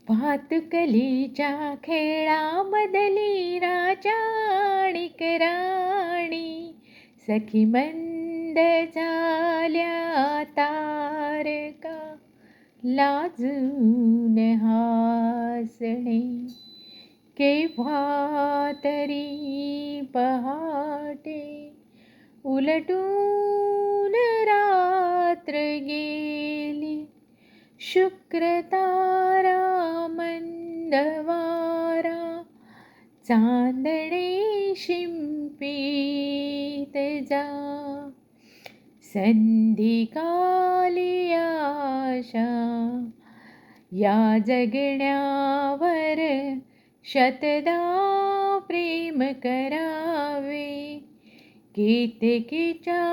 भातुकलीच्या खेळामधली राजा आणि राणी, सखी मंद झाल्या तारका, लाजून हासणे. केव्हा तरी पहाटे उलटून रात्र गेली, शुक्र तारा मंद वारा, चांदणे शिंपीत जा. संधिकाली आशा या जगण्यावर शतदा प्रेम करावे, कित्येकीच्या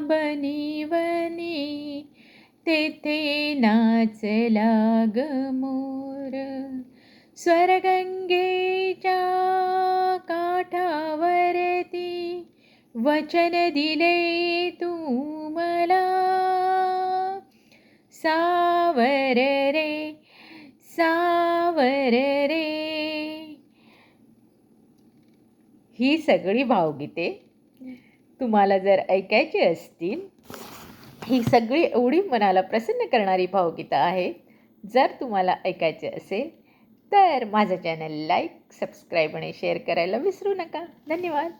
बनिवनी तेथे नाचला ग मोर. स्वर्गंगेच्या काठावरती वचन दिले तू मला, सावर रे सावर रे. ही सगळी भावगीते तुम्हाला जर ऐकायची असतील, ही सगळी एवढी मनाला प्रसन्न करणारी भावगीतं आहेत. जर तुम्हाला ऐकायचे असेल तर माझं चॅनल लाईक, सबस्क्राईब आणि शेअर करायला विसरू नका. धन्यवाद.